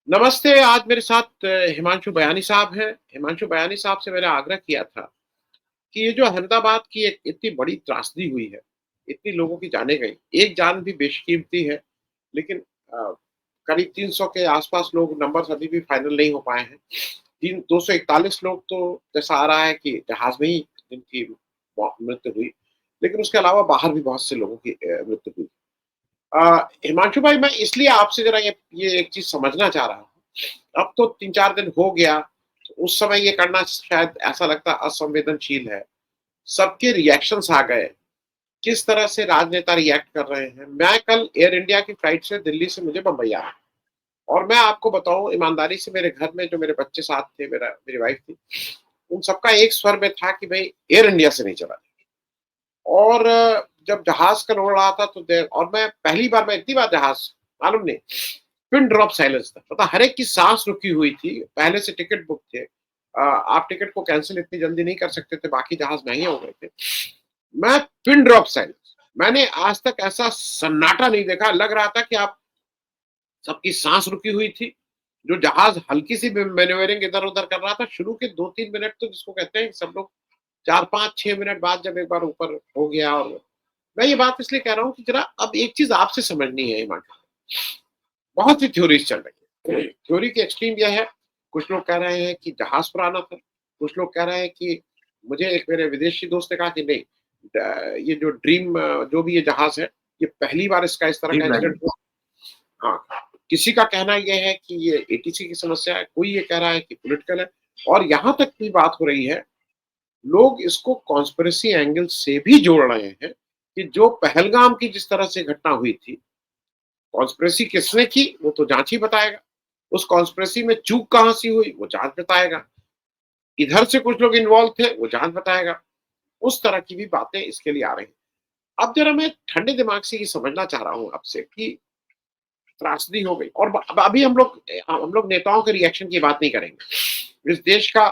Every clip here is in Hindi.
नमस्ते, आज मेरे साथ हिमांशु बयानी साहब हैं। हिमांशु बयानी साहब से मैंने आग्रह किया था कि ये जो अहमदाबाद की एक इतनी बड़ी त्रासदी हुई है, इतनी लोगों की जानें गई, एक जान भी बेशकीमती है, लेकिन अ, करीब 300 के आस-पास लोग नंबर्स अभी भी फाइनल नहीं हो पाए हैं। 241 लोग तो जैसा आ रहा है कि जहाज़ में ही जिनकी मृत्यु हुई, लेकिन उसके अलावा बाहर भी बहुत से लोगों की मृत्यु हुई। हिमांशु भाई, मैं इसलिए आपसे ज़रा ये एक चीज़ समझना चाह रहा हूँ। अब तो 3-4 दिन हो गया, तो उस समय ये करना शायद ऐसा लगता असंवेदनशील है। सबके रिएक्शंस आ गए, किस तरह से राजनेता रिएक्ट कर रहे हैं। मैं कल एयर इंडिया की फ्लाइट से दिल्ली से मुझे बम्बई आना, और मैं आपको बताऊँ ईमानदारी से, मेरे घर में जो मेरे बच्चे साथ थे, मेरी वाइफ थी, उन सबका एक स्वर में था कि भई एयर इंडिया से नहीं चला। और जब जहाज़ कल उड़ रहा था तो और मैं इतनी बार जहाज़, मालूम नहीं, पिन ड्रॉप साइलेंस था। पता, हर एक की साँस रुकी हुई थी, पहले से टिकट बुक थे। आप टिकट को कैंसल इतनी जल्दी नहीं कर सकते थे, बाकी जहाज़ महँगे हो गए थे। मैं पिन ड्रॉप साइलेंस, मैंने आज तक ऐसा सन्नाटा नहीं देखा, लग रहा था कि आप सबकी साँस रुकी हुई थी। जो जहाज़ हल्की-सी भी मैन्यूवरिंग इधर-उधर कर रहा था, शुरू के 2-3 मिनट तो जिसको कहते हैं, सब लोग 4-5-6 मिनट बाद जब एक बार ऊपर हो गया। और मैं ये बात इसलिए कह रहा हूँ कि ज़रा अब एक चीज़ आपसे समझनी है हिमांशु। बहुत सी थ्योरीज़ चल रही है। थ्योरी की एक्सट्रीम ये है, कुछ लोग कह रहे हैं कि जहाज़ पुराना था, कुछ लोग कह रहे हैं कि, मुझे एक मेरे विदेशी दोस्त ने कहा कि नहीं, ये जो जो भी ये जहाज़ है, ये पहली बार इसका इस तरह का ड्रीम एक्सीडेंट लाइन। हुआ। हाँ, किसी का कहना ये है कि ये एटीसी की समस्या है, कोई ये कह रहा है कि पॉलिटिकल है, और यहाँ तक की बात हो रही है, लोग इसको कॉन्स्पिरेसी एंगल से भी जोड़ रहे हैं कि जो पहलगाम की जिस तरह से घटना हुई थी, कॉन्स्पिरेसी किसने की वो तो जांच ही बताएगा। उस कॉन्स्पिरेसी में चूक कहां से हुई वो जांच बताएगा। इधर से कुछ लोग इन्वॉल्व थे वो जांच बताएगा। उस तरह की भी बातें इसके लिए आ रही हैं। अब जरा मैं ठंडे दिमाग से ये समझना चाह रहा हूं आपसे कि त्रासदी हो गई, और अभी हम लोग नेताओं के रिएक्शन की बात नहीं करेंगे। इस देश का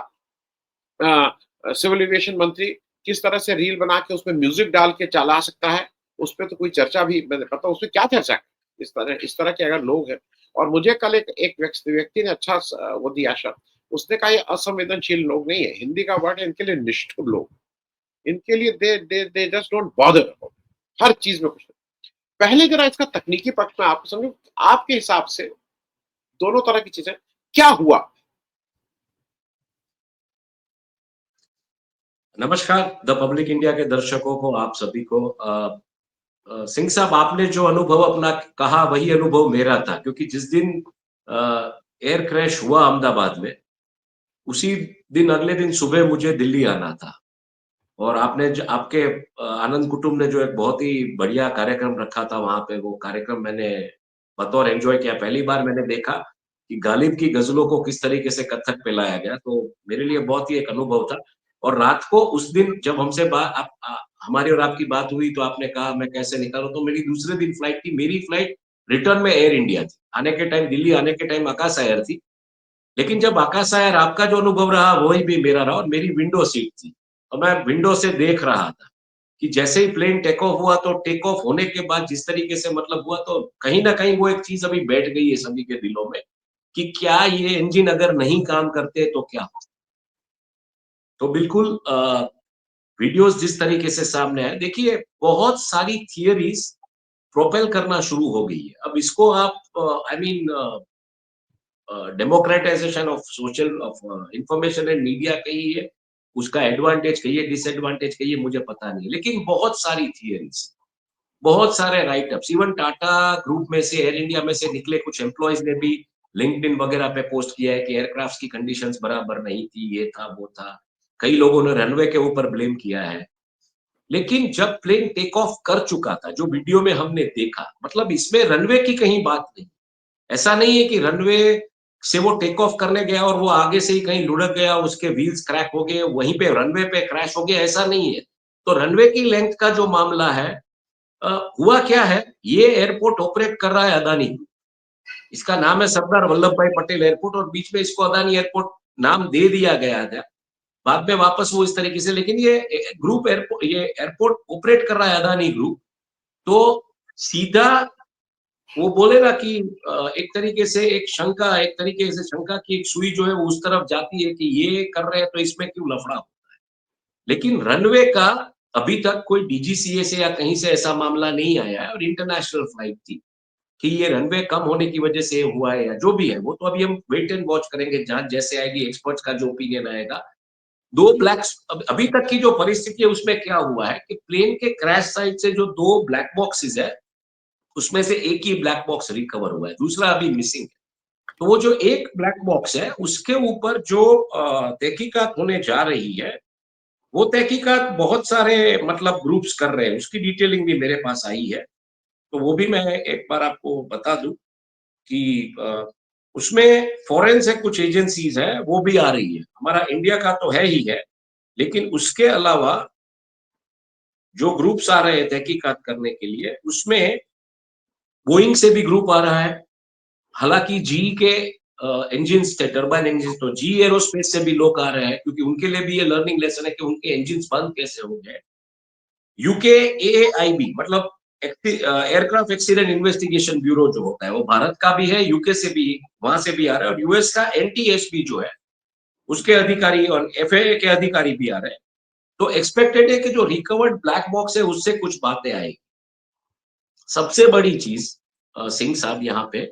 सिविल एविएशन मंत्री किस तरह से रील बना के उसमें म्यूजिक डाल के चला सकता है, उस पे तो कोई चर्चा भी, मैंने पता उसमें क्या चर्चा है? इस तरह के अगर लोग हैं, और मुझे कल एक व्यक्ति ने अच्छा वो दिया शब्द, उसने कहा ये असंवेदनशील लोग नहीं है, हिंदी का वर्ड है इनके लिए, निष्ठुर लोग। इनके लिए दे जस्ट डोंट बॉदर हर चीज में कुछ नहीं। पहले जरा इसका तकनीकी पक्ष में आपको समझो, आपके हिसाब से दोनों तरह की चीजें क्या हुआ। नमस्कार द पब्लिक इंडिया के दर्शकों को, आप सभी को। सिंह साहब, आपने जो अनुभव अपना कहा वही अनुभव मेरा था, क्योंकि जिस दिन एयर क्रैश हुआ अहमदाबाद में, उसी दिन अगले दिन सुबह मुझे दिल्ली आना था। और आपके आनंद कुटुंब ने जो एक बहुत ही बढ़िया कार्यक्रम रखा था वहां पे, वो कार्यक्रम मैंने बतौर एंजॉय किया। पहली बार मैंने देखा कि गालिब की गजलों को किस तरीके से कथक पे लाया गया, तो मेरे लिए बहुत ही एक अनुभव था। और रात को उस दिन जब हमारी और आपकी बात हुई, तो आपने कहा मैं कैसे निकालूं, तो मेरी दूसरे दिन फ्लाइट थी। मेरी फ्लाइट रिटर्न में एयर इंडिया थी, आने के टाइम दिल्ली आने के टाइम आकाश एयर थी। लेकिन जब आकाश एयर, आपका जो अनुभव रहा वही भी मेरा रहा, और मेरी विंडो सीट थी, और मैं विंडो से देख रहा था कि जैसे ही प्लेन टेक ऑफ हुआ, तो टेक ऑफ होने के बाद जिस तरीके से मतलब हुआ, तो कहीं ना कहीं वो एक चीज अभी बैठ गई है सभी के दिलों में कि क्या ये इंजन अगर नहीं काम करते तो क्या हो। तो बिल्कुल वीडियोस जिस तरीके से सामने आए, देखिए बहुत सारी थियरीज प्रोपेल करना शुरू हो गई है। अब इसको आप I mean democratisation of social of information and media कहिए, उसका एडवांटेज कहिए, डिसएडवांटेज कहिए, मुझे पता नहीं, लेकिन बहुत सारी थियरीज, बहुत सारे राइटअप्स, इवन टाटा ग्रुप में से, एयर इंडिया में से निकले कुछ एम्प्लॉयज ने भी लिंक्डइन वगैरह पे पोस्ट किया है कि एयरक्राफ्ट की कंडीशंस बराबर नहीं थी, ये था वो था। कई लोगों ने रनवे के ऊपर ब्लेम किया है। लेकिन जब प्लेन टेक ऑफ कर चुका था, जो वीडियो में हमने देखा, मतलब इसमें रनवे की कहीं बात नहीं। ऐसा नहीं है कि रनवे से वो टेक ऑफ करने गया और वो आगे से ही कहीं लुढ़क गया, उसके व्हील्स क्रैक हो गए, वहीं पे रनवे पे क्रैश हो गया, ऐसा नहीं है। तो रनवे की लेंथ का जो मामला है, हुआ क्या है, ये एयरपोर्ट ऑपरेट कर रहा है अदानी। इसका नाम है सरदार वल्लभ भाई पटेल एयरपोर्ट, और बीच में इसको अदानी एयरपोर्ट नाम दे दिया गया था। बाद में वापस वो इस तरीके से, लेकिन ये ग्रुप ये एयरपोर्ट ऑपरेट कर रहा है अदानी ग्रुप। तो सीधा वो बोले ना कि एक तरीके से एक तरीके से शंका की एक सुई जो है वो उस तरफ जाती है कि ये कर रहे हैं तो इसमें क्यों लफड़ा हो। लेकिन रनवे का अभी तक कोई डीजीसीए से या कहीं से ऐसा मामला नहीं आया है और इंटरनेशनल फ्लाइट थी कि ये रनवे कम होने की वजह से हुआ है या जो भी है, वो तो अभी हम वेट एंड वॉच करेंगे, जांच जैसे आएगी, एक्सपर्ट्स का जो ओपिनियन आएगा। 2 ब्लैक्स अभी तक की जो परिस्थिति है उसमें क्या हुआ है कि प्लेन के क्रैश साइट से जो 2 ब्लैक बॉक्सेस है, उसमें से एक ही ब्लैक बॉक्स रिकवर हुआ है, दूसरा अभी मिसिंग है। तो वो जो एक ब्लैक बॉक्स है, उसके ऊपर जो तहकीकात होने जा रही है, वो तहकीकात बहुत सारे मतलब ग्रुप्स कर रहे हैं, उसकी डिटेलिंग भी मेरे पास आई है। तो वो भी मैं एक बार आपको बता दूँ कि उसमें फॉरेन से कुछ एजेंसीज़ हैं, वो भी आ रही है। हमारा इंडिया का तो है ही है, लेकिन उसके अलावा जो ग्रुप्स आ रहे हैं तहकीकात करने के लिए, उसमें बोइंग से भी ग्रुप आ रहा है। हालाँकि जीई के इंजिन्स थे, टरबाइन इंजिन्स, तो जीई एरोस्पेस से भी लोग आ रहे हैं क्योंकि उनके लिए भी ये लर्निंग लेसन है कि उनके इंजिन्स बंद कैसे हो गए। यूके एआईबी मतलब एयरक्राफ्ट एक्सीडेंट इन्वेस्टिगेशन ब्यूरो जो होता है, वो भारत का भी है, यूके से भी, वहां से भी आ रहा है, और यूएस का एनटीएसबी जो है, उसके अधिकारी और एफएए के अधिकारी भी आ रहे हैं। तो एक्सपेक्टेड है कि जो रिकवर्ड ब्लैक बॉक्स है उससे कुछ बातें आएगी। सबसे बड़ी चीज सिंह साहब यहाँ पे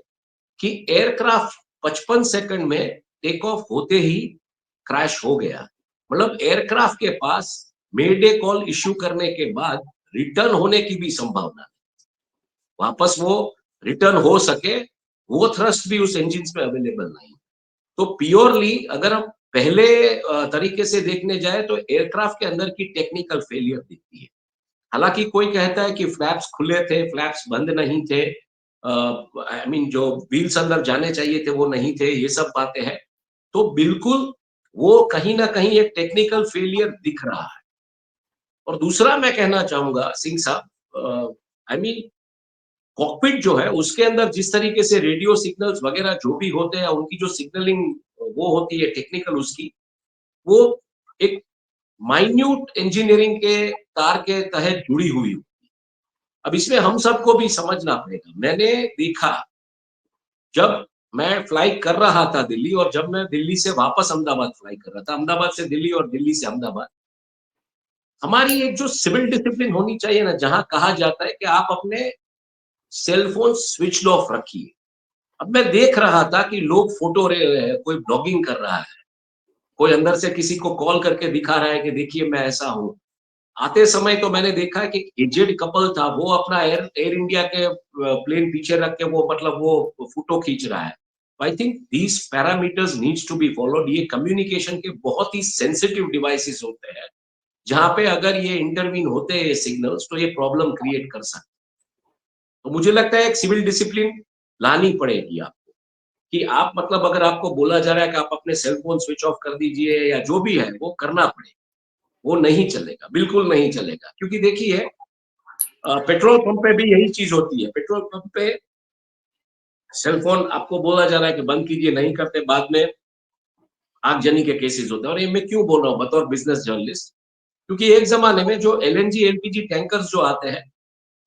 कि एयरक्राफ्ट 55 सेकंड में टेक ऑफ होते ही क्रैश हो गया। मतलब एयरक्राफ्ट के पास मेडे कॉल इश्यू करने के बाद रिटर्न होने की भी संभावना है। वापस वो रिटर्न हो सके, वो थ्रस्ट भी उस इंजिन में अवेलेबल नहीं। तो प्योरली अगर हम पहले तरीके से देखने जाए तो एयरक्राफ्ट के अंदर की टेक्निकल फेलियर दिखती है। हालांकि कोई कहता है कि फ्लैप्स खुले थे, फ्लैप्स बंद नहीं थे, आई मीन जो व्हील्स अंदर जाने चाहिए थे वो नहीं थे, ये सब बातें हैं। तो बिल्कुल वो कहीं ना कहीं एक टेक्निकल फेलियर दिख रहा है। और दूसरा मैं कहना चाहूंगा सिंह साहब, आई मीन कॉकपिट जो है उसके अंदर जिस तरीके से रेडियो सिग्नल्स वगैरह जो भी होते हैं, उनकी जो सिग्नलिंग वो होती है टेक्निकल उसकी, वो एक माइन्यूट इंजीनियरिंग के तार के तहत जुड़ी हुई हो। अब इसमें हम सबको भी समझना पड़ेगा। मैंने देखा जब मैं फ्लाई कर रहा था दिल्ली, और जब मैं दिल्ली से वापस अहमदाबाद फ्लाई कर रहा था, अहमदाबाद से दिल्ली और दिल्ली से अहमदाबाद, हमारी एक जो सिविल डिसिप्लिन होनी चाहिए ना, जहां कहा जाता है कि आप अपने सेल फोन स्विच ऑफ रखिए। अब मैं देख रहा था कि लोग फोटो ले रहे हैं, कोई ब्लॉगिंग कर रहा है, कोई अंदर से किसी को कॉल करके दिखा रहा है कि देखिए मैं ऐसा हूँ। आते समय तो मैंने देखा कि एजेड कपल था, वो अपना एयर एयर इंडिया के प्लेन पीछे रख के वो मतलब वो फोटो खींच रहा है। I think these parameters needs to be followed. ये कम्युनिकेशन के बहुत ही सेंसिटिव डिवाइसेस होते हैं, जहां पे अगर ये इंटरवीन होते हैं सिग्नल्स तो ये प्रॉब्लम क्रिएट कर सकते हैं। तो मुझे लगता है एक सिविल डिसिप्लिन लानी पड़ेगी आपको, कि आप मतलब अगर आपको बोला जा रहा है कि आप अपने सेल फोन स्विच ऑफ कर दीजिए या जो भी है वो करना पड़ेगा, वो नहीं चलेगा, बिल्कुल नहीं चलेगा। क्योंकि देखिए पेट्रोल पंप पे भी यही चीज होती है। पेट्रोल पंप पे सेल फोन आपको बोला जा रहा है कि बंद कीजिए, नहीं करते, बाद में आगजनी के केसेस होते हैं। और ये मैं क्यों बोल रहा हूँ बतौर बिजनेस जर्नलिस्ट, क्योंकि एक जमाने में जो एलएनजी एलपीजी टैंकर्स जो आते हैं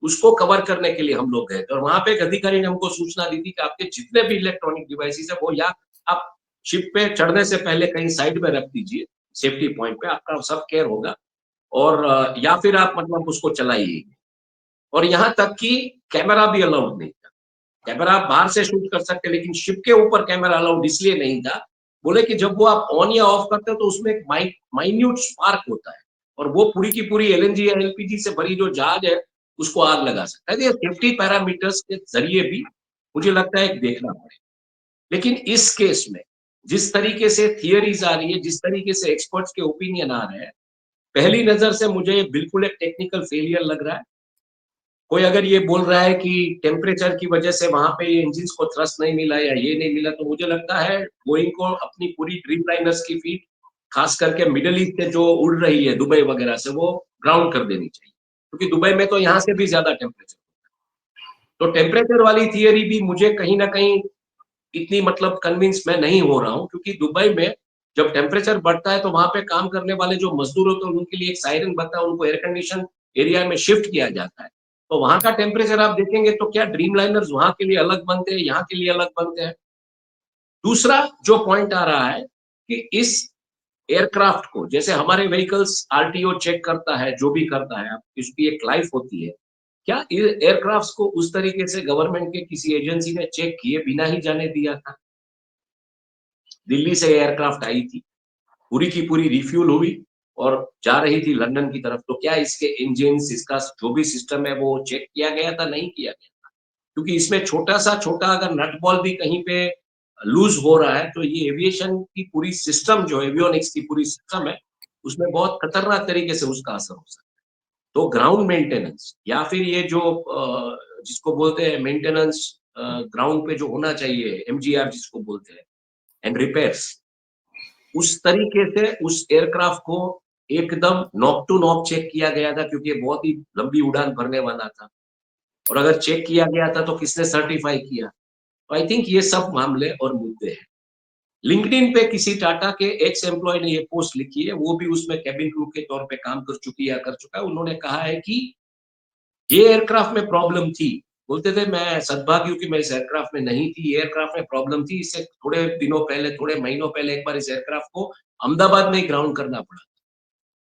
उसको कवर करने के लिए हम लोग गए थे, और वहां पे एक अधिकारी ने हमको सूचना दी थी कि आपके जितने भी इलेक्ट्रॉनिक डिवाइसेस है वो या आप शिप पे चढ़ने से पहले कहीं साइड में रख दीजिए, सेफ्टी पॉइंट पे आपका सब केयर होगा, और या फिर आप मतलब उसको चलाइए। और यहाँ तक कि कैमरा भी अलाउड नहीं था। कैमरा आप बाहर से शूट कर सकते हैं, लेकिन शिप के ऊपर कैमरा अलाउड इसलिए नहीं था, बोले कि जब वो आप ऑन या ऑफ करते हो तो उसमें एक माइन्यूट स्पार्क होता है, और वो पूरी की पूरी एलएनजी या एलपीजी से भरी जो जहाज है उसको आग लगा सकता है। ये सेफ्टी पैरामीटर्स के जरिए भी मुझे लगता है देखना पड़ेगा। लेकिन इस केस में जिस तरीके से थियरीज आ रही है, जिस तरीके से एक्सपर्ट्स के ओपिनियन आ रहे हैं, पहली नजर से मुझे बिल्कुल एक टेक्निकल फेलियर लग रहा है। कोई अगर ये बोल रहा है कि टेम्परेचर की वजह से वहां पे इंजिन को थ्रस्ट नहीं मिला या ये नहीं मिला, तो मुझे लगता है बोइंग को अपनी पूरी ड्रीम लाइनर्स की फीट, खास करके मिडल ईस्ट से जो उड़ रही है दुबई वगैरह से, वो ग्राउंड कर देनी चाहिए, क्योंकि दुबई में तो यहाँ से भी ज्यादा टेम्परेचर। तो टेम्परेचर वाली थियरी भी मुझे कहीं ना कहीं इतनी मतलब कन्विंस मैं नहीं हो रहा हूँ, क्योंकि दुबई में जब टेम्परेचर बढ़ता है तो वहां पे काम करने वाले जो मजदूर होते हैं उनके लिए एक सायरन बजता है, उनको एयर कंडीशन एरिया में शिफ्ट किया जाता है। तो वहां का टेम्परेचर आप देखेंगे तो क्या ड्रीम लाइनर्स वहां के लिए अलग बनते हैं, यहाँ के लिए अलग बनते हैं। दूसरा जो पॉइंट आ रहा है कि इस एयरक्राफ्ट को, जैसे हमारे व्हीकल्स आरटीओ चेक करता है, जो भी करता है, इसकी एक लाइफ होती है, क्या एयरक्राफ्ट को उस तरीके से गवर्नमेंट के किसी एजेंसी ने चेक किए बिना ही जाने दिया था? दिल्ली से एयरक्राफ्ट आई थी, पूरी की पूरी रिफ्यूल हुई और जा रही थी लंदन की तरफ, तो क्या इसके इंजन, इसका जो भी सिस्टम है वो चेक किया गया था? नहीं किया गया। क्योंकि इसमें छोटा अगर नट बॉल भी कहीं पे लूज हो रहा है तो ये एविएशन की पूरी सिस्टम, जो एवियोनिक्स की पूरी सिस्टम है, उसमें बहुत खतरनाक तरीके से उसका असर हो सकता है। तो ग्राउंड मेंटेनेंस या फिर ये जो जिसको बोलते हैं मेंटेनेंस ग्राउंड पे जो होना चाहिए, एमजीआर जिसको बोलते हैं, एंड रिपेयर्स, उस तरीके से उस एयरक्राफ्ट को एकदम नॉक टू नॉक चेक किया गया था, क्योंकि बहुत ही लंबी उड़ान भरने वाला था। और अगर चेक किया गया था तो किसने सर्टिफाई किया? तो आई थिंक ये सब मामले और मुद्दे हैं। लिंक्डइन पे किसी टाटा के एक्स एम्प्लॉय ने ये पोस्ट लिखी है, वो भी उसमें केबिन क्रू के तौर पे काम कर चुकी है, कर चुका है। उन्होंने कहा है कि ये एयरक्राफ्ट में प्रॉब्लम थी। बोलते थे मैं सद्भाग्य हूँ कि मैं इस एयरक्राफ्ट में नहीं थी, एयरक्राफ्ट में प्रॉब्लम थी। इससे थोड़े दिनों पहले, थोड़े महीनों पहले एक बार इस एयरक्राफ्ट को अहमदाबाद में ही ग्राउंड करना पड़ा,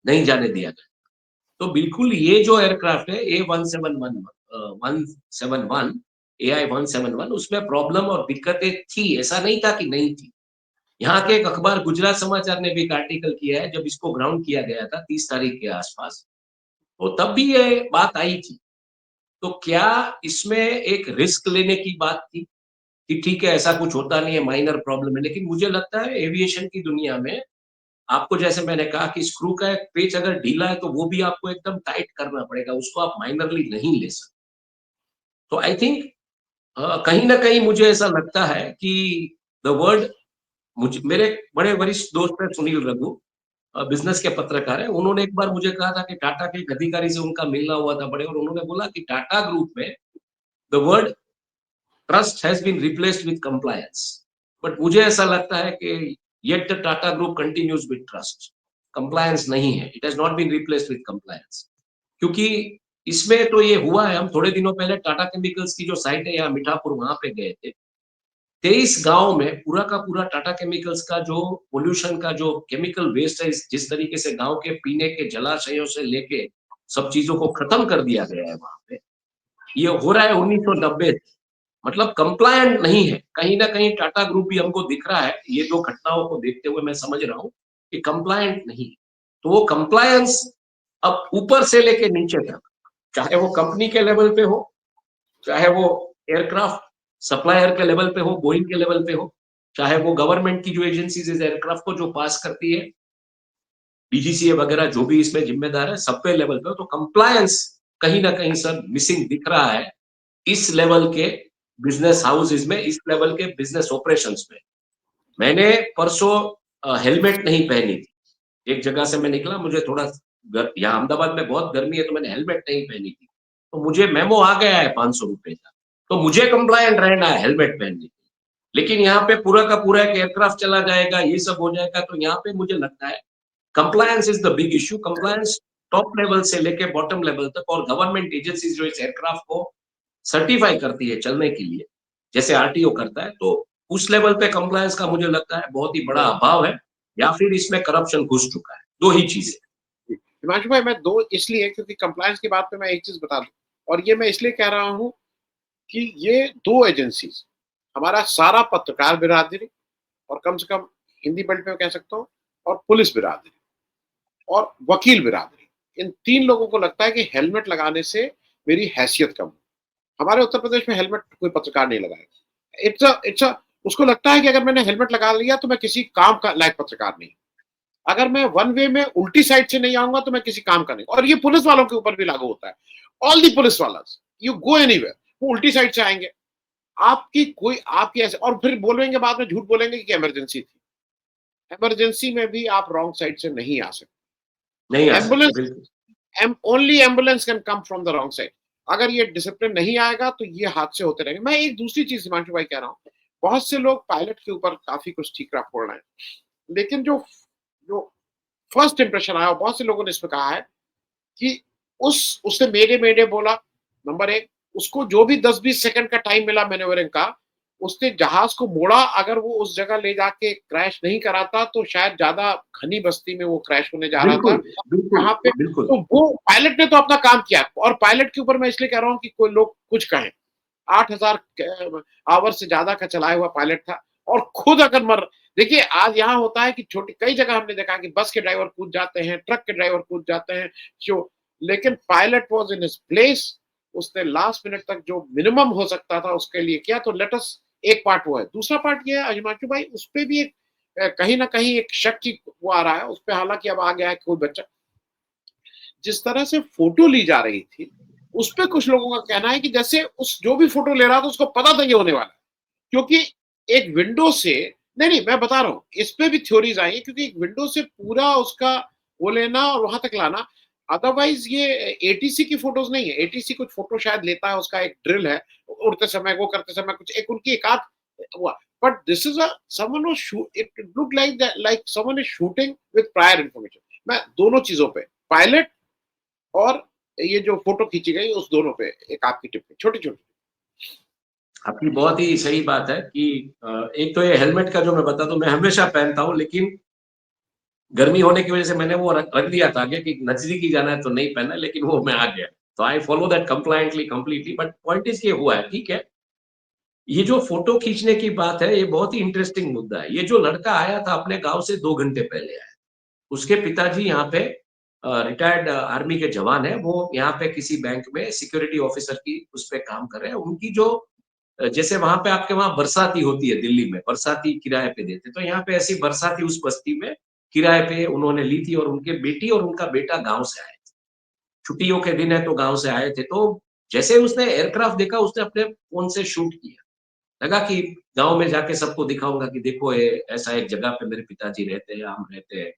नहीं जाने दिया गया। तो बिल्कुल ये जो एयरक्राफ्ट है A171 AI-171, उसमें प्रॉब्लम और दिक्कतें थी, ऐसा नहीं था कि नहीं थी। यहाँ के एक अखबार गुजरात समाचार ने भी एक आर्टिकल किया है, जब इसको ग्राउंड किया गया था 30 तारीख के आसपास, तो तब भी ये बात आई थी। तो क्या इसमें एक रिस्क लेने की बात थी कि ठीक है ऐसा कुछ होता नहीं है, माइनर प्रॉब्लम है। लेकिन मुझे लगता है एविएशन की दुनिया में आपको, जैसे मैंने कहा कि स्क्रू का एक पेच अगर ढीला है तो वो भी आपको एकदम टाइट करना पड़ेगा, उसको आप माइनरली नहीं ले सकते। तो आई थिंक कहीं न कहीं मुझे ऐसा लगता है कि द वर्ल्ड, मुझे मेरे बड़े वरिष्ठ दोस्त हैं सुनील रघु, बिज़नेस के पत्रकार हैं। उन्होंने एक बार मुझे कहा था कि टाटा के एक अधिकारी से उनका मिलना हुआ था बड़े, और उन्होंने बोला कि टाटा ग्रुप में the word trust has been replaced with compliance. But मुझे ऐसा लगता है कि yet the Tata group continues with trust, compliance नहीं है, it has not been replaced with compliance. क्योंकि इसमें तो ये हुआ है, हम थोड़े दिनों पहले टाटा केमिकल्स की जो साइट है यहाँ मीठापुर, वहाँ पे गए थे। 23 गाँव में पूरा का पूरा टाटा केमिकल्स का जो पॉल्यूशन का जो केमिकल वेस्ट है, जिस तरीके से गाँव के पीने के जलाशयों से लेके सब चीज़ों को खत्म कर दिया गया है वहाँ पे। ये हो रहा है 1990 से। मतलब कंप्लायंट नहीं है। कहीं न कहीं टाटा ग्रुप भी हमको दिख रहा है, ये 2 घटनाओं को देखते हुए मैं समझ रहा हूँ कि कंप्लायंट नहीं। तो वो कंप्लायंस अब ऊपर से लेके नीचे तक, चाहे वो कंपनी के लेवल पे हो, चाहे वो एयरक्राफ्ट सप्लायर के लेवल पे हो, बोइंग के लेवल पे हो, चाहे वो गवर्नमेंट की जो एजेंसीज़ इस एयरक्राफ्ट को जो पास करती है, डीजीसीए वगैरह जो भी इसमें ज़िम्मेदार है, सब पे लेवल पे हो, तो कंप्लायंस कहीं न कहीं सर मिसिंग दिख रहा है, इस लेवल के बिज़नेस हाउसेज़ में, इस लेवल के बिज़नेस ऑपरेशंस में। मैंने परसों हेलमेट नहीं पहनी थी। एक जगह से मैं निकला, मुझे थोड़ा यहाँ अहमदाबाद में बहुत गर्मी है, तो मैंने हेलमेट नहीं पहनी थी। तो मुझे मेमो आ गया है ₹500 का। तो मुझे कंप्लायंट रहना है हेलमेट पहनने के लिए। लेकिन यहाँ पे पूरा का पूरा एक एयरक्राफ्ट चला जाएगा, ये सब हो जाएगा, तो यहाँ पे मुझे लगता है compliance is the big issue. Compliance top level से लेके बॉटम लेवल तक, और गवर्नमेंट एजेंसीज़ जो इस एयरक्राफ्ट को सर्टिफ़ाई करती है चलने के लिए, जैसे आरटीओ करता है, तो उस लेवल पे कंप्लायंस का मुझे लगता है बहुत ही बड़ा अभाव है, या फिर इसमें करप्शन घुस चुका है। 2 ही चीज़ें। हिमांशु भाई, मैं 2 इसलिए, क्योंकि कंप्लायंस की बात पे मैं एक चीज़ बता दूँ, और ये मैं इसलिए कह रहा हूँ कि ये 2 एजेंसीज़, हमारा सारा पत्रकार बिरादरी, और कम से कम हिंदी बेल्ट में कह सकता हूँ, और पुलिस बिरादरी और वकील बिरादरी, इन 3 लोगों को लगता है कि हेलमेट लगाने से मेरी हैसियत कम हो। हमारे उत्तर प्रदेश में हेलमेट कोई पत्रकार नहीं लगाएगा। इट्स अ उसको लगता है कि अगर मैंने हेलमेट लगा लिया तो मैं किसी काम का लायक पत्रकार नहीं। अगर मैं वन वे में उल्टी साइड से नहीं आऊंगा तो मैं किसी काम का नहीं। और ये पुलिस वालों के ऊपर भी लागू होता है। ऑल दी पुलिस वालास, यू गो एनीवेयर, वो उल्टी साइड से आएंगे। आपकी ऐसे, और फिर बोलेंगे बाद में, झूठ बोलेंगे कि इमरजेंसी थी। इमरजेंसी में भी आप रॉन्ग साइड से नहीं आ सकते। नहीं आ सकते, एम्बुलेंस, बिल्कुल। Only ambulance can come from the wrong side. अगर ये डिसिप्लिन नहीं आएगा तो ये हादसे होते रहेंगे। मैं एक दूसरी चीज हिमांशु भाई कह रहा हूँ, बहुत से लोग पायलट के ऊपर काफी कुछ ठीकरा फोड़ रहे हैं, लेकिन जो जो फर्स्ट इंप्रेशन आया, बहुत से लोगों ने इसमें कहा है कि उसने मेडे मेडे बोला, नंबर एक, उसको जो भी 10-20 सेकंड का टाइम मिला मैन्यूवरिंग का, उसने जहाज को मोड़ा, अगर वो उस जगह ले जाके क्रैश नहीं कराता तो शायद ज्यादा घनी बस्ती में वो क्रैश होने जा रहा था, बिल्कुल, बिल्कुल, वहां पे। बिल्कुल। तो वो पायलट ने तो अपना काम किया, और पायलट के ऊपर मैं इसलिए कह रहा हूँ कि कोई लोग कुछ कहें, 8,000 आवर से ज्यादा का चलाया हुआ पायलट था, और खुद अगर मर, देखिए आज यहाँ होता है कि छोटी कई जगह हमने देखा कि बस के ड्राइवर कूद जाते हैं, ट्रक के ड्राइवर कूद जाते हैं, जो, लेकिन pilot was in his place, उसने लास्ट मिनट तक जो मिनिमम हो सकता था उसके लिए किया। तो लेट अस, एक पार्ट वो है, दूसरा पार्ट ये है हिमांशु भाई, उस पे भी एक कहीं ना कहीं एक शक की वो आ रहा है उस पे, हालांकि अब आ गया है कोई बच्चा, जिस तरह से फोटो ली जा रही थी, उस पे कुछ लोगों का कहना है कि जैसे उस जो भी फोटो ले रहा था उसको पता था ये होने वाला है, क्योंकि एक विंडो से, नहीं नहीं मैं बता रहा हूं, इस पे भी थ्योरीज आई है, क्योंकि एक विंडो से पूरा उसका वो लेना और वहां तक लाना, अदरवाइज ये एटीसी की फोटोज नहीं है। एटीसी कुछ फोटो शायद लेता है, उसका एक ड्रिल है, उड़ते समय वो करते समय कुछ एक उनकी एक आध हुआ, but this is a someone was shoot, it look like someone is shooting with prior information. मैं दोनों चीजों पे, पायलट और ये जो फोटो खींची गई, उस दोनों पे एक आपकी टिप्पणी छोटी छोटी। आपकी बहुत ही सही बात है कि एक तो ये हेलमेट का जो मैं बता दूं, मैं हमेशा पहनता हूँ, लेकिन गर्मी होने की वजह से मैंने वो रख दिया था आगे कि नजदीक ही जाना है तो नहीं पहनना, लेकिन वो मैं आ गया। तो I follow that compliantly completely, but point is ये हुआ है, ठीक है। ये जो फोटो खींचने की बात है, ये बहुत ही इंटरेस्टिंग मुद्दा है। ये जो लड़का आया था अपने गांव से 2 घंटे पहले आया, उसके पिताजी यहाँ पे रिटायर्ड आर्मी के जवान है, वो यहाँ पे किसी बैंक में सिक्योरिटी ऑफिसर की उस पे काम कर रहे हैं। उनकी जो जैसे वहां पे आपके वहां बरसाती होती है, दिल्ली में बरसाती किराए पे देते, तो यहाँ पे ऐसी बरसाती उस बस्ती में किराए पे उन्होंने ली थी, और उनके बेटी और उनका बेटा गांव से आए थे। छुट्टियों के दिन है तो गांव से आए थे। तो जैसे उसने एयरक्राफ्ट देखा, उसने अपने फोन से शूट किया। लगा कि गांव में जाके सबको दिखाऊंगा कि देखो ये ऐसा एक जगह पे मेरे पिताजी रहते हैं, हम रहते हैं।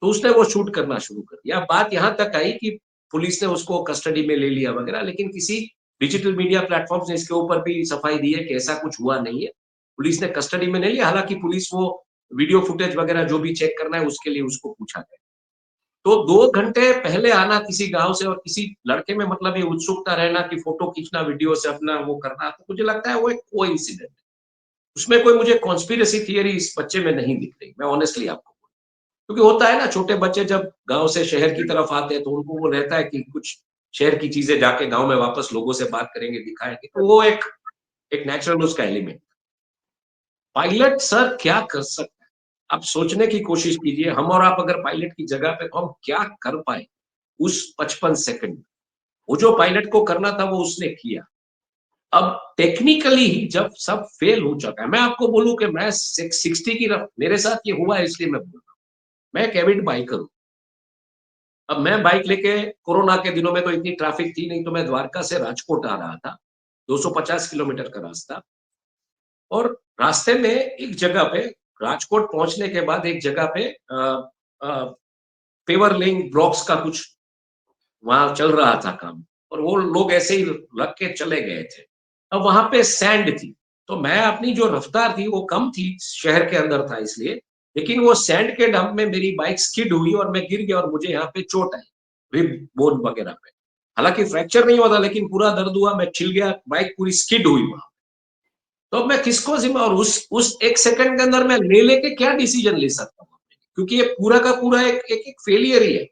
तो उसने वो शूट करना शुरू कर दिया। बात यहाँ तक आई कि पुलिस ने उसको कस्टडी में ले लिया वगैरह, लेकिन किसी डिजिटल मीडिया प्लेटफॉर्म्स ने इसके ऊपर भी सफाई दी है कि ऐसा कुछ हुआ नहीं है। पुलिस ने कस्टडी में नहीं लिया, हालांकि पुलिस वो वीडियो फुटेज वगैरह जो भी चेक करना है उसके लिए उसको पूछा गया। तो 2 घंटे पहले आना किसी गांव से, और किसी लड़के में मतलब ये उत्सुकता रहना कि फोटो खींचना, वीडियो से अपना वो करना, तो मुझे लगता है वो एक कोइंसिडेंट है। उसमें कोई मुझे कॉन्स्पिरेसी थियरी इस बच्चे में नहीं दिख रही, मैं ऑनेस्टली आपको, क्योंकि होता है ना, छोटे बच्चे जब गांव से शहर की तरफ आते हैं तो उनको वो रहता है कि कुछ शहर की चीजें जाके गांव में वापस लोगों से बात करेंगे, दिखाएंगे, तो वो एक एक नेचुरल उसका एलिमेंट। पायलट सर क्या कर सकता है, आप सोचने की कोशिश कीजिए, हम और आप अगर पायलट की जगह पे, तो हम क्या कर पाए उस 55 सेकंड में। वो जो पायलट को करना था वो उसने किया। अब टेक्निकली ही जब सब फेल हो चुका है, मैं आपको बोलूं कि मैं 60 की रफ मेरे साथ ये हुआ है, इसलिए मैं बोल रहा हूँ। मैं एक एविड बाइकर हूँ। अब मैं बाइक लेके, कोरोना के दिनों में तो इतनी ट्रैफिक थी नहीं, तो मैं द्वारका से राजकोट आ रहा था, 250 किलोमीटर का रास्ता। और रास्ते में एक जगह पे, राजकोट पहुंचने के बाद एक जगह पे पेवर लेइंग ब्लॉक्स का कुछ वहां चल रहा था काम, और वो लोग ऐसे ही रख के चले गए थे। अब वहां पे सैंड थी, तो मैं अपनी जो रफ्तार थी वो कम थी, शहर के अंदर था इसलिए, लेकिन वो सैंड के डंप में मेरी बाइक स्किड हुई और मैं गिर गया, और मुझे यहाँ पे चोट आई, रिब बोन वगैरह पे। हालांकि फ्रैक्चर नहीं हुआ था, लेकिन पूरा दर्द हुआ, मैं छिल गया, बाइक पूरी स्किड हुई वहां। तो अब मैं किसको जिम्मा, और उस 1 सेकंड के अंदर मैं ले लेके क्या डिसीजन ले सकता हूँ, क्योंकि ये पूरा का पूरा एक फेलियर ही है।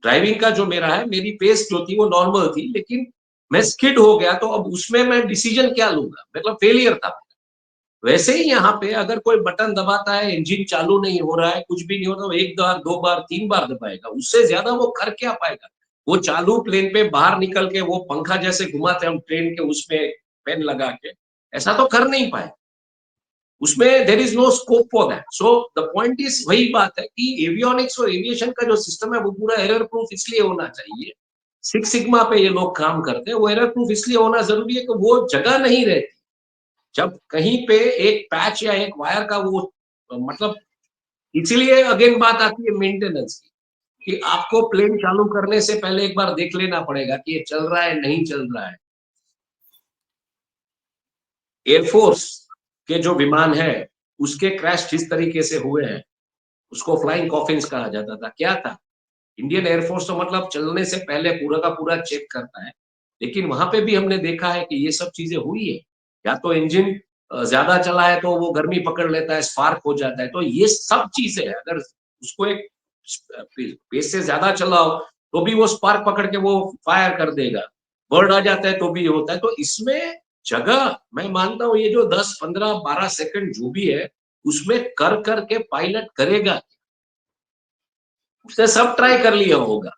ड्राइविंग का जो मेरा है, मेरी पेस जो थी वो नॉर्मल थी, लेकिन मैं स्किड हो गया, तो अब उसमें मैं डिसीजन क्या लूंगा, मतलब फेलियर था। वैसे ही यहाँ पे अगर कोई बटन दबाता है, इंजन चालू नहीं हो रहा है, कुछ भी नहीं होता, एक बार, 2 बार, 3 बार दबाएगा, उससे ज्यादा वो कर क्या पाएगा। वो चालू प्लेन पे बाहर निकल के वो पंखा जैसे घुमाते हम ट्रेन के उसमें पेन लगा के, ऐसा तो कर नहीं पाए। उसमें there is no scope for that. So the point is, वही बात है कि एवियोनिक्स और एविएशन का जो सिस्टम है वो पूरा एरर प्रूफ इसलिए होना चाहिए। सिक्स सिग्मा पे ये लोग काम करते हैं, वो एरर प्रूफ इसलिए होना जरूरी है कि वो जगह नहीं रहती जब कहीं पे एक पैच या एक वायर का वो, मतलब, इसीलिए अगेन बात आती है मेंटेनेंस की, कि आपको प्लेन चालू करने से पहले एक बार देख लेना पड़ेगा कि ये चल रहा है नहीं चल रहा है। एयरफोर्स के जो विमान है, उसके क्रैश जिस तरीके से हुए हैं, उसको फ्लाइंग कॉफिन्स कहा जाता था। क्या था? इंडियन एयरफोर्स तो मतलब चलने से पहले पूरा का पूरा चेक करता है लेकिन वहां पे भी हमने देखा है कि ये सब चीजें हुई है। या तो इंजन ज्यादा चला है तो वो गर्मी पकड़ लेता है, स्पार्क हो जाता है, तो ये सब चीजें है। अगर उसको एक पेस से ज्यादा चलाओ तो भी वो स्पार्क पकड़ के वो फायर कर देगा, बर्ड आ जाता है तो भी ये होता है। तो इसमें जगह मैं मानता हूँ ये जो 10, 15, 12 सेकंड जो भी है उसमें कर करके पायलट करेगा। उसने सब ट्राई कर लिया होगा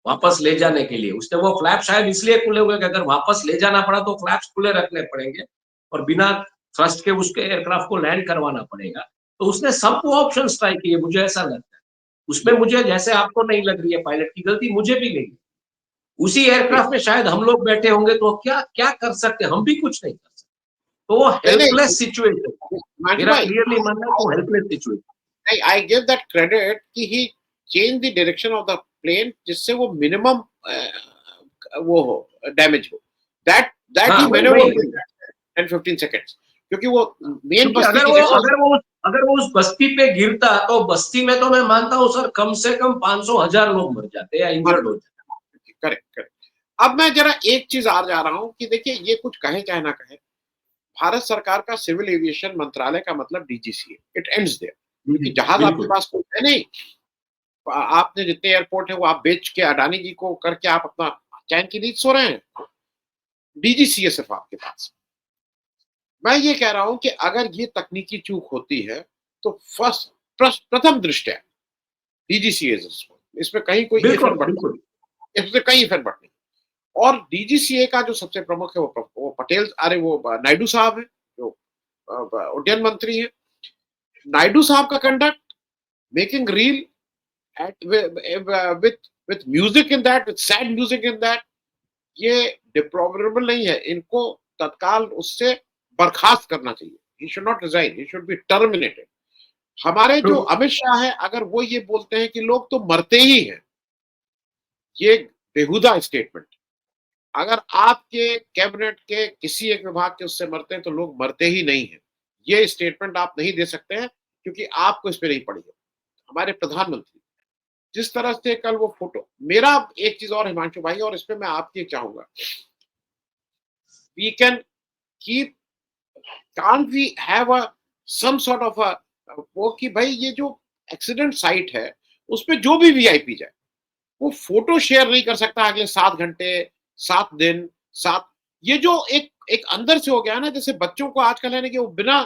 वापस ले जाने के लिए। उसने वो फ्लैप शायद इसलिए खुले हुए कि अगर वापस ले जाना पड़ा तो फ्लैप्स खुले रखने पड़ेंगे और बिना थ्रस्ट के उसके एयरक्राफ्ट को लैंड करवाना पड़ेगा। तो उसने सब वो ऑप्शंस ट्राई किए, मुझे ऐसा लगता है। उसमें मुझे जैसे आपको नहीं लग रही है पायलट की गलती, मुझे भी नहीं। उसी नहीं, एयरक्राफ्ट में शायद हम लोग बैठे होंगे तो क्या क्या कर सकते हैं? हम भी कुछ नहीं कर सकते। तो वो नहीं, हेल्पलेस नहीं, सिचुएशन, हिमांशु मेरा भाई, क्लियरली मानना है वो हेल्पलेस सिचुएशन। नहीं, आई गिव दैट क्रेडिट कि he change the direction of the plane जिससे वो मिनिमम वो हो, डैमेज हो। दैट दैट हाँ, ही वही मैनेवर वही। 10-15 सेकेंड्स, क्योंकि वो मेन क्योंकि बस्ती अगर की वो जगह अगर वो अगर वो उस बस्ती पे गिरता तो बस्ती में तो मैं मानता हूँ सर कम से कम 500,000 लोग मर जाते या मर इंजर्ड हो जाते। Correct, correct. अब मैं जरा एक चीज आ जा रहा हूं कि देखिए, ये कुछ कहे चाहे ना कहे, भारत सरकार का सिविल एविएशन मंत्रालय का मतलब डीजीसीए, इट एंड्स देयर। क्योंकि जहाज आपके बिल्कुल। पास कोई है नहीं, आपने जितने एयरपोर्ट है वो आप बेच के अडानी जी को करके आप अपना चैन की नींद सो रहे हैं। डीजीसीए सिर्फ आपके पास। मैं ये कह रहा हूं कि अगर ये तकनीकी चूक होती है तो फर्स्ट प्रथम दृष्टया डीजीसीए, इसमें कहीं कोई इफ बिल्कुल, एंड बट, बिल्कुल। इसमें कहीं इफ एंड बट नहीं। और डीजीसीए का जो सबसे प्रमुख है वो पटेल, अरे वो नायडू साहब है, जो उड्डयन मंत्री है। नायडू साहब का conduct, making reel at with music in that, with sad music in that, ये डिप्लोरेबल नहीं है। इनको तत्काल उससे बर्खास्त करना चाहिए। He should not resign, he should be terminated. हमारे तो जो अमित शाह है, अगर वो ये बोलते हैं कि लोग तो मरते ही हैं, ये बेहुदा स्टेटमेंट। अगर आपके कैबिनेट के किसी एक विभाग के उससे मरते हैं तो लोग मरते ही नहीं है, ये स्टेटमेंट आप नहीं दे सकते हैं, क्योंकि आपको इस पे नहीं पड़ी है। हमारे प्रधानमंत्री जिस तरह से कल वो फोटो, मेरा एक चीज और हिमांशु भाई, और इसमें मैं आपकी चाहूंगा, we can keep, can't we have a some sort of a, वो कि भाई ये जो एक्सीडेंट साइट है उस पे जो भी वीआईपी जाए वो फोटो शेयर नहीं कर सकता अगले 7 घंटे, 7 दिन, 7, ये जो एक एक अंदर से हो गया ना, जैसे बच्चों को आजकल है ना कि वो बिना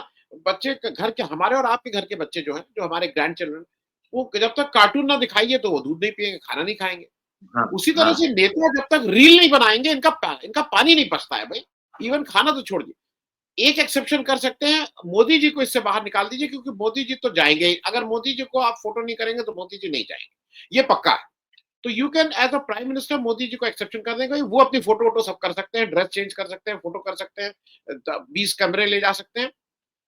बच्चे घर के, हमारे और आपके घर के बच्चे जो हैं, जो हमारे ग्रैंड चिल्ड्रन, वो जब तक कार्टून ना दिखाइए तो वो दूध नहीं पिएंगे, खाना नहीं खाएंगे। हाँ, उसी तरह हाँ। से नेता जब तक रील नहीं बनाएंगे, इनका पानी नहीं पचता है भाई। इवन खाना तो छोड़ दिए। एक एक्सेप्शन कर सकते हैं, मोदी जी को इससे बाहर निकाल दीजिए, क्योंकि मोदी जी तो जाएंगे ही। अगर मोदी जी को आप फोटो नहीं करेंगे तो मोदी जी नहीं जाएंगे, ये पक्का है। तो you can as a prime minister Modi ji को एक्सेप्शन कर देंगे, वो अपनी फोटो वोटो सब कर सकते हैं, ड्रेस चेंज कर सकते हैं, फोटो कर सकते हैं, 20 कैमरे ले जा सकते हैं।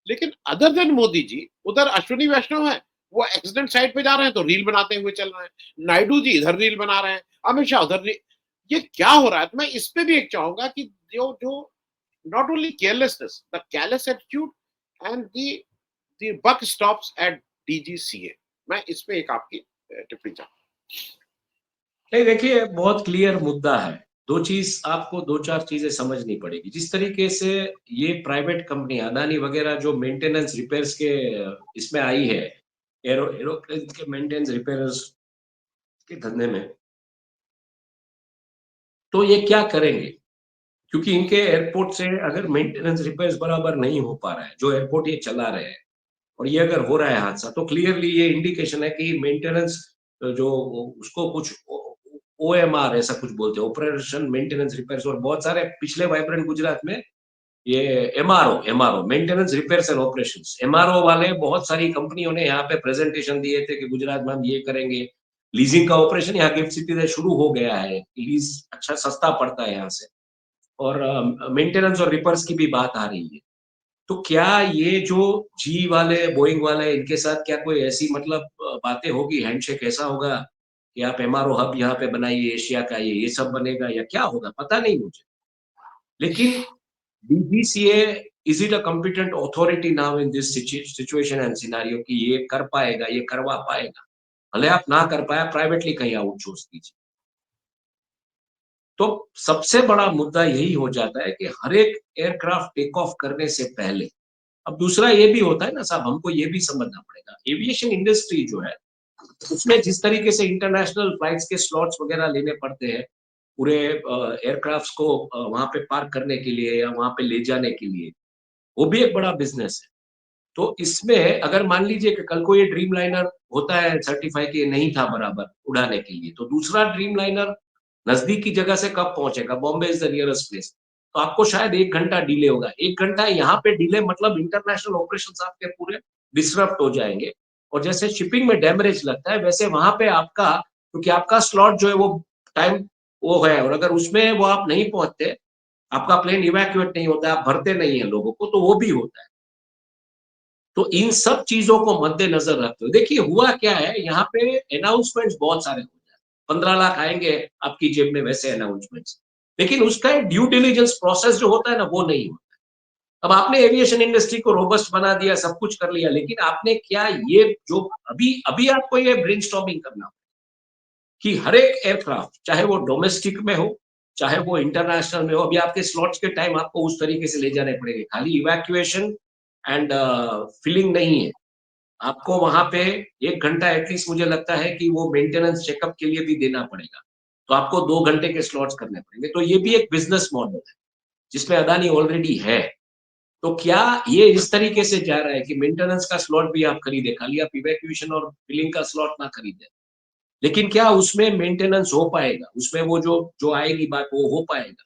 लेकिन अदर देन मोदी जी, उधर अश्विनी वैष्णव है, वो एक्सीडेंट साइट पे जा रहे हैं तो रील बनाते हुए चल रहे हैं। नायडू जी इधर रील बना रहे हैं, अमित शाह उधर रील। ये क्या हो रहा है? तो मैं इस पे भी एक चाहूंगा कि जो जो not only carelessness, the careless attitude, and the buck stops at DGCA। मैं इस पे एक आपकी टिप्पणी चाहूंगा। नहीं देखिए, बहुत क्लियर मुद्दा है। 2 चीज़ आपको 2-4 चीज़ें समझनी पड़ेगी। जिस तरीके से ये प्राइवेट कंपनी अदानी वगैरह जो मेंटेनेंस रिपेयर्स के इसमें आई है, एरोप्लेन के मेंटेनेंस रिपेयर्स के धंधे में, तो ये क्या करेंगे? क्योंकि इनके एयरपोर्ट से अगर मेंटेनेंस रिपेयर्स बराबर नहीं हो पा रहा है, जो एयरपोर्ट ये चला रहे हैं और ये अगर हो रहा है हादसा, तो क्लियरली ये इंडिकेशन है कि मेंटेनेंस जो उसको कुछ ओएमआर ऐसा कुछ बोलते हैं, ऑपरेशन मेंटेनेंस रिपेयर्स, और बहुत सारे पिछले वाइब्रेंट गुजरात में ये MRO MRO maintenance repairs and operations, MRO वाले बहुत सारी कंपनियों ने यहाँ पे प्रेजेंटेशन दिए थे कि गुजरात में हम ये करेंगे। लीजिंग का ऑपरेशन यहाँ गिफ्ट सिटी से शुरू हो गया है, लीज अच्छा सस्ता पड़ता है यहाँ से, और मेंटेनेंस और रिपेयर्स की भी बात आ रही है। तो क्या ये जो जी वाले, बोइंग वाले, इनके साथ क्या कोई ऐसी मतलब बातें होगी, हैंडशेक ऐसा होगा कि आप एमआरओ हब यहाँ पे बनाइए एशिया का, ये सब बनेगा या क्या होगा पता नहीं मुझे। लेकिन DGCA, is it a competent authority now in this situation and scenario कि ये कर पाएगा, ये करवा पाएगा? भले आप ना कर पाया, प्राइवेटली कहीं आउटसोर्स कीजिए। तो सबसे बड़ा मुद्दा यही हो जाता है कि हर एक एयरक्राफ्ट टेक ऑफ करने से पहले, अब दूसरा ये भी होता है ना साहब, हमको ये भी समझना पड़ेगा, एविएशन इंडस्ट्री जो है, उसमें जिस तरीके से इंटरनेशनल फ्लाइट्स के स्लॉट्स वगैरह लेने पड़ते हैं, पूरे एयरक्राफ्ट्स को वहाँ पे पार्क करने के लिए या वहाँ पे ले जाने के लिए, वो भी एक बड़ा बिज़नेस है। तो इसमें अगर मान लीजिए कि कल को ये ड्रीमलाइनर होता है सर्टिफ़ाई कि ये नहीं था बराबर उड़ाने के लिए, तो दूसरा ड्रीमलाइनर नज़दीक की जगह से कब पहुँचेगा? Bombay is the nearest place. तो आपको शायद 1 घंटा डिले होगा। 1 घंटा यहाँ पे डिले मतलब इंटरनेशनल ऑपरेशंस आपके पूरे डिसरप्ट हो जाएँगे और जैसे शिपिंग में डैमरेज लगता है, वैसे वहाँ पे आपका क्योंकि आपका स्लॉट जो है वो टाइम वो है और अगर उसमें वो आप नहीं पहुँचते, आपका प्लेन इवैक्यूएट नहीं होता है, आप भरते नहीं हैं लोगों को, तो वो भी होता है। तो इन सब चीज़ों को मद्देनज़र रखते हुए देखिए हुआ क्या है, यहाँ पे अनाउंसमेंट्स बहुत सारे हो जाते हैं। 15 लाख आएँगे आपकी जेब में वैसे अनाउंसमेंट्स। लेकिन उसका एक ड्यू डिलिजेंस प्रोसेस जो होता है ना, वो नहीं होता। अब आपने एविएशन इंडस्ट्री को रोबस्ट बना दिया, सब कुछ कर लिया, लेकिन आपने क्या ये जो अभी अभी आपको ये ब्रेनस्टॉर्मिंग करना होगा कि हर एक एयरक्राफ्ट, चाहे वो डोमेस्टिक में हो, चाहे वो इंटरनेशनल में हो, अभी आपके स्लॉट्स के टाइम आपको उस तरीके से ले जाने पड़ेंगे। खाली इवैक्यूएशन एंड फिलिंग नहीं है। आपको वहाँ पे 1 घंटा एटलीस्ट मुझे लगता है कि वो मेंटेनेंस चेकअप के लिए भी देना पड़ेगा। तो आपको 2 घंटे के स्लॉट्स करने पड़ेंगे। तो ये भी एक बिज़नेस मॉडल है, जिसमें अदानी ऑलरेडी है। तो क्या ये इस तरीके से जा रहा है कि मेंटेनेंस का स्लॉट भी आप खरीदें, खाली आप इवैक्यूएशन और फिलिंग का स्लॉट ना खरीदें। लेकिन क्या उसमें मेंटेनेंस हो पाएगा? उसमें वो जो जो आएगी बात वो हो पाएगा?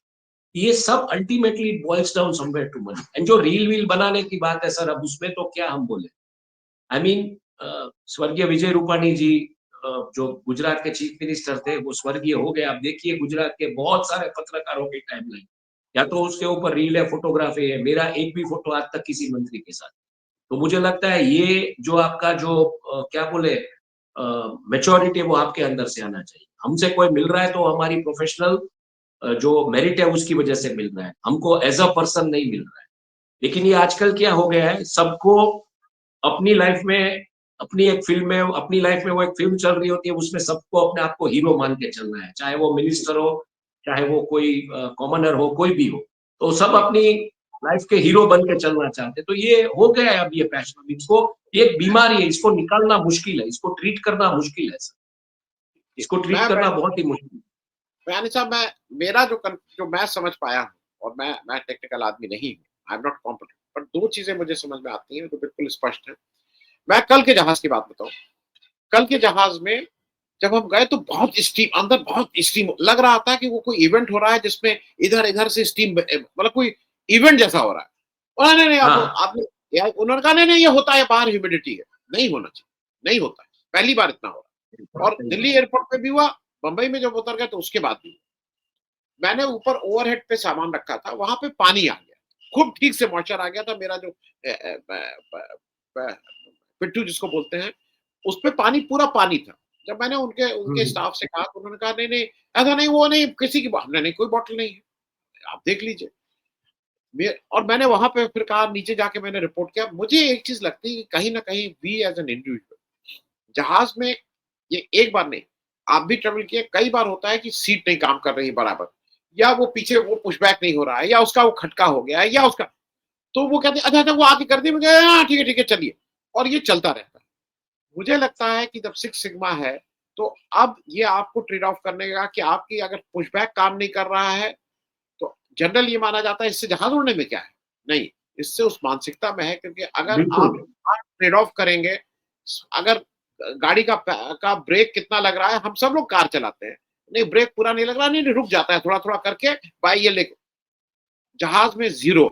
ये सब ultimately boils down somewhere to money and जो रील-वील बनाने की बात है सर अब उसमें तो क्या हम बोले? आई मीन स्वर्गीय विजय रूपाणी जी जो गुजरात के चीफ मिनिस्टर थे, वो स्वर्गीय हो गए। आप देखिए गुजरात के बहुत सारे पत्रकारों की टाइमलाइन, या तो उसके ऊपर रील है, फोटोग्राफी है, मेरा एक भी फोटो आज तक किसी मंत्री के साथ। तो मुझे लगता है ये जो आपका जो क्या बोले मैच्योरिटी है वो आपके अंदर से आना चाहिए। हमसे कोई मिल रहा है तो हमारी प्रोफेशनल जो मेरिट है उसकी वजह से मिल रहा है। हमको एज़ अ पर्सन नहीं मिल रहा है। लेकिन ये आजकल क्या हो गया है, सबको अपनी लाइफ में अपनी एक फ़िल्म में अपनी लाइफ में वो एक फ़िल्म चल रही होती है, उसमें सबको अपने आप को हीरो मान के चलना है। चाहे वो मिनिस्टर हो, चाहे वो कोई कॉमनर हो, कोई भी हो। तो सब जी। अपनी लाइफ के हीरो बन के चलना चाहते हैं। तो ये हो गया है अब ये पैशन। अब इसको ये एक बीमारी है, इसको निकालना मुश्किल है, इसको ट्रीट करना मुश्किल है सर। जी। इसको ट्रीट करना बहुत ही मुश्किल है। बयानी साहब, मेरा जो मैं समझ पाया हूँ, और मैं टेक्निकल आदमी नहीं हूँ, आई एम नॉट कॉम्पिटेंट, पर 2 चीज़ें मुझे समझ में आती हैं जो बिल्कुल स्पष्ट हैं। मैं कल के जहाज़ की बात बताऊँ। कल के जहाज़ में जब हम गए तो बहुत स्टीम, अंदर बहुत स्टीम लग रहा था कि वो कोई इवेंट हो रहा है जिसमें इधर-इधर से स्टीम मतलब कोई इवेंट जैसा हो रहा है। और नहीं, नहीं, अब हाँ, आपने या उन्होंने कहा नहीं, नहीं, ये होता है, बाहर ह्यूमिडिटी है। नहीं होना चाहिए, नहीं होता है। पहली बार इतना हो रहा है। और सही दिल्ली बात। एयरपोर्ट पे भी हुआ, बम्बई में जब उतर गए तो उसके बाद भी हुआ। मैंने ऊपर ओवरहेड पे सामान रखा था, वहाँ पे पानी आ गया। खूब ठीक से मॉइस्चर आ गया था। मेरा जो अ अ, ब ब ब पिट्ठू जिसको बोलते हैं, उसपे पानी पूरा पानी था। जब मैंने उनके हुँ, उनके हुँ। स्टाफ से कहा तो उन्होंने कहा नहीं, नहीं, ऐसा नहीं, वो नहीं, किसी की हमने नहीं, कोई बॉटल नहीं है, आप देख लीजिए। और मैंने वहाँ पे फिर कहा, नीचे जाके मैंने रिपोर्ट किया। मुझे एक चीज़ लगती है कि कहीं न कहीं वी एज़ एन इंडिविजुअल जहाज़ में, ये एक बार नहीं, आप भी ट्रैवल किए, कई बार होता है कि सीट नहीं काम कर रही है बराबर, या वो पीछे वो पुशबैक नहीं हो रहा है, या उसका वो खटका हो गया है, या उसका, तो वो कहते हैं, अच्छा, अच्छा, वो आके कर दिया, मुझे हाँ, ठीक है, चलिए। और ये चलता रहता है। मुझे लगता है कि जब सिक्स सिग्मा है, तो अब ये आपको ट्रेड ऑफ करने का कि आपकी अगर पुशबैक काम नहीं कर रहा है, तो जनरल ये माना जाता है इससे जहाज़ उड़ने में क्या है? नहीं, इससे उस मानसिकता में है, क्योंकि अगर आप बिल्कुल। ट्रेड ऑफ करेंगे, अगर गाड़ी का ब्रेक कितना लग रहा है, हम सब लोग कार चलाते हैं। नहीं, ब्रेक पूरा नहीं लग रहा, नहीं, नहीं, रुक जाता है थोड़ा-थोड़ा करके, भाई ये ले, जहाज़ में ज़ीरो,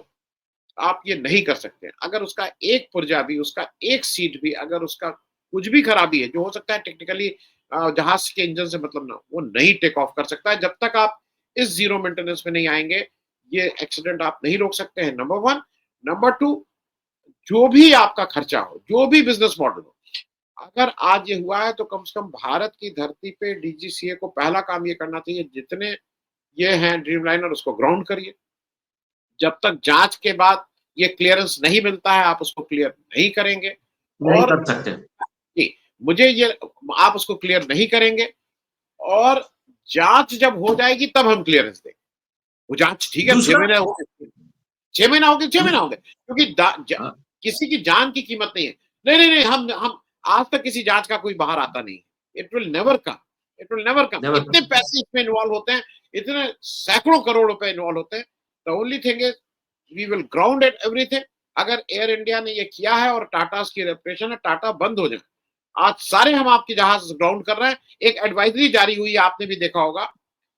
आप ये नहीं कर सकते। अगर उसका एक पुर्जा भी, उसका एक सीट भी, अगर उसका कुछ भी खराबी है, जो हो सकता है टेक्निकली जहाज़ के इंजन से मतलब ना हो, वो नहीं टेक ऑफ कर सकता है। जब तक आप इस ज़ीरो मेंटेनेंस में नहीं आएँगे, ये एक्सीडेंट आप नहीं रोक सकते हैं, नंबर 1। नंबर 2, जो भी आपका खर्चा हो, जो भी बिज़नेस मॉडल हो, अगर आज ये हुआ है तो कम से कम भारत की धरती पे डीजीसीए को पहला काम ये करना चाहिए, जितने ये हैं ड्रीमलाइनर, उसको ग्राउंड करिए। जब तक जाँच के बाद ये क्लीयरेंस नहीं मिलता है, आप उसको क्लियर नहीं करेंगे। नहीं और कर सकते। जी, मुझे ये, आप उसको क्लियर नहीं करेंगे, और जांच जब हो जाएगी तब हम क्लियरेंस देंगे। वो जांच ठीक है, 6 दूसरा महीने हो गए, 6 महीना हो गए, 6 महीना हो गए, क्योंकि हाँ, किसी की जान की कीमत नहीं है। नहीं, नहीं, नहीं, हम आज तक किसी जांच का कोई बाहर आता नहीं। It will never come, it will never come. Never इतने पैसे इसमें इन्वॉल्व होते हैं, इतने सैकड़ों करोड़ रुपए इन्वॉल्व होते हैं। The only thing is we will ground at everything. अगर एयर इंडिया ने ये किया है और टाटा की रेपुटेशन है, टाटा बंद हो जाए। आज सारे हम आपके जहाज ग्राउंड कर रहे हैं। एक एडवाइजरी जारी हुई है, आपने भी देखा होगा,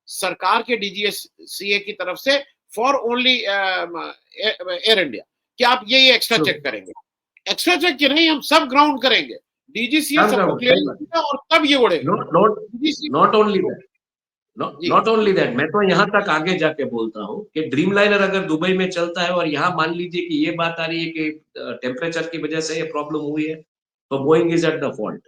सरकार के डीजीसीए की तरफ से, फॉर ओनली एयर इंडिया, कि आप ये एक्स्ट्रा ट्रू, चेक करेंगे। एक्स्ट्रा चेक की नहीं, हम सब ग्राउंड करेंगे। डीजीसीए काम सबको करो, सही क्लियरेंस बात। देगा और तब ये उड़ेगा। Not not DGCA not only that, जी, नॉट ओनली दैट, मैं तो यहाँ तक आगे जाके बोलता हूँ कि ड्रीमलाइनर अगर दुबई में चलता है और यहाँ मान लीजिए कि ये बात आ रही है कि टेम्परेचर की वजह से ये प्रॉब्लम हुई है, तो Boeing is at the fault.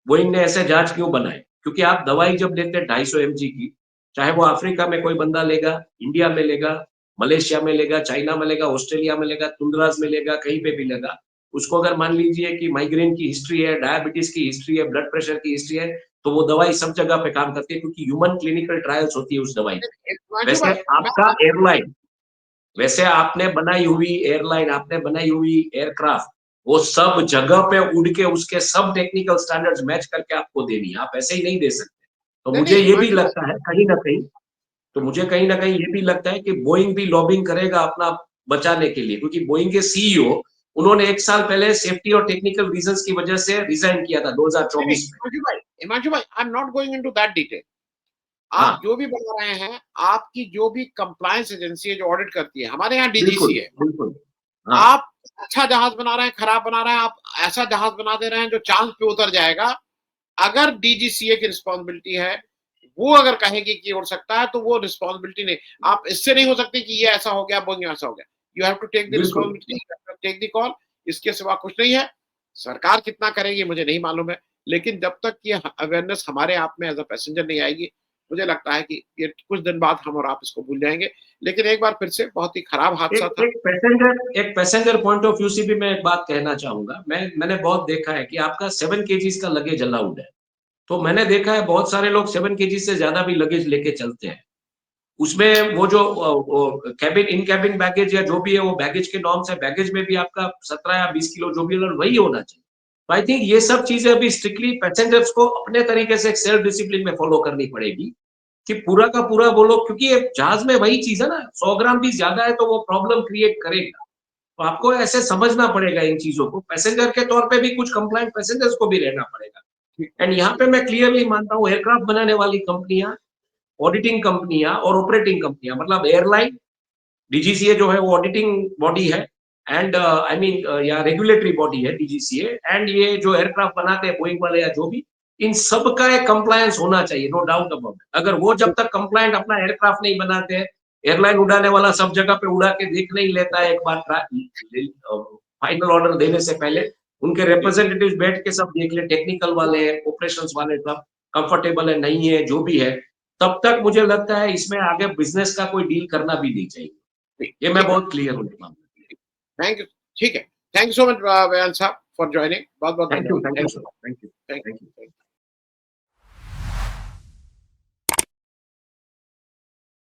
Boeing ने ऐसे जहाज क्यों बनाए? क्योंकि आप दवाई जब लेते हैं 250 mg की, चाहे वो अफ्रीका में कोई बंदा लेगा, इंडिया में लेगा, मलेशिया में लेगा, चाइना में लेगा, ऑस्ट्रेलिया में लेगा, तुंद्राज में लेगा, कहीं पे भी लेगा, उसको अगर मान लीजिए कि माइग्रेन की हिस्ट्री है, डायबिटीज की हिस्ट्री है, ब्लड प्रेशर की हिस्ट्री है, तो वो दवाई सब जगह पे काम करती है, क्योंकि ह्यूमन क्लिनिकल ट्रायल्स होती है उस दवाई पे। हिमांशु वैसे भाई, मैं आपका आपको एयरलाइन, जी, वैसे आपने बनाई हुई एयरलाइन, आपने बनाई हुई एयरक्राफ्ट, वो सब जगह पे उड़ के उसके सब टेक्निकल स्टैंडर्ड्स मैच करके आपको देनी है, आप ऐसे ही नहीं दे सकते। तो नहीं, मुझे नहीं, ये भी हिमांशु भाई, लगता है कहीं न कहीं, तो मुझे कहीं न कहीं ये भी लगता है कि बोइंग भी लॉबिंग करेगा अपना बचाने के लिए, क्योंकि बोइंग के सीईओ, उन्होंने 1 साल पहले सेफ्टी और टेक्निकल रीज़न्स की वजह से रिज़ाइन किया था नहीं, नहीं, 2024 में। हिमांशु भाई, I am not going into that detail. हाँ, आप जो भी बता रहे हैं, आपकी जो भी कंप्लायंस एजेंसी है जो ऑडिट करती है, हमारे यहाँ बिल्कुल, डीजीसी है। बिल्कुल। हाँ, आप अच्छा जहाज बना रहे हैं, खराब बना रहे हैं, आप ऐसा जहाज बना दे रहे हैं जो चांद पे उतर जाएगा। अगर डीजीसीए की रिस्पॉन्सिबिलिटी है, वो अगर कहेगी कि उड़ सकता है, तो वो रिस्पॉन्सिबिलिटी नहीं। आप इससे नहीं हो सकती कि ये ऐसा हो गया, बोइंग ऐसा हो गया। You have to take the बिल्कुल। Responsibility, take the call. इसके सिवा कुछ नहीं है। सरकार कितना करेगी मुझे नहीं मालूम है, लेकिन जब तक ये अवेयरनेस हमारे आप में एज अ पैसेंजर नहीं आएगी, मुझे लगता है कि ये कुछ दिन बाद हम और आप इसको भूल जाएंगे। लेकिन एक बार फिर से बहुत ही खराब हादसा एक था। एक पैसेंजर पॉइंट ऑफ व्यू से भी मैं एक बात कहना चाहूँगा। मैंने बहुत देखा है कि आपका 7 केजीज़ का लगेज अलाउड है। तो मैंने देखा है बहुत सारे लोग 7 केजी से ज़्यादा भी लगेज लेके चलते हैं। उसमें वो जो वो केबिन इन केबिन बैगेज या जो भी है वो बैगेज के नॉर्म्स है, बैगेज में भी आपका 17 या 20 किलो जो भी है वही होना चाहिए। तो आई थिंक ये सब चीज़ें अभी स्ट्रिक्टली पैसेंजर्स को अपने तरीके से एक सेल्फ डिसिप्लिन में फॉलो करनी पड़ेगी, कि पूरा का पूरा वो लोग, क्योंकि ये जहाज में वही चीज़ है ना, 100 ग्राम भी ज़्यादा है तो वो प्रॉब्लम क्रिएट करेगा। तो आपको ऐसे समझना पड़ेगा इन चीज़ों को। पैसेंजर के तौर पे भी कुछ कंप्लायंट पैसेंजर्स को भी रहना पड़ेगा। एंड यहाँ पे मैं क्लियरली मानता हूँ एयरक्राफ्ट बनाने वाली कंपनियाँ, ऑडिटिंग कंपनियाँ और ऑपरेटिंग कंपनियाँ, मतलब एयरलाइन, डीजीसीए जो है वो ऑडिटिंग बॉडी है, एंड आई मीन या रेगुलेटरी बॉडी है डीजीसीए, एंड ये जो एयरक्राफ्ट बनाते हैं बोइंग वाले या जो भी, इन सब का एक कंप्लायंस होना चाहिए, नो डाउट अबाउट इट। अगर वो जब तक कंप्लायंट अपना एयरक्राफ्ट नहीं बनाते हैं, एयरलाइन उड़ाने वाला सब जगह पे उड़ा के देख नहीं लेता है एक बार फाइनल ऑर्डर देने से पहले, उनके जी, रिप्रेजेंटेटिव्स बैठ के सब देख ले, टेक्निकल वाले, ऑपरेशंस वाले सब कंफर्टेबल है नहीं है जो भी है, तब तक मुझे लगता है इसमें आगे बिजनेस का कोई डील करना भी नहीं चाहिए। जी, ये मैं ठीक है। बहुत क्लियर हूँ इस मामले में। Thank you. ठीक है। थैंक यू सो मच बयान साहब फॉर जॉइनिंग। बहुत बहुत थैंक धन्यवाद। You thank sir, thank you, you. Thank you.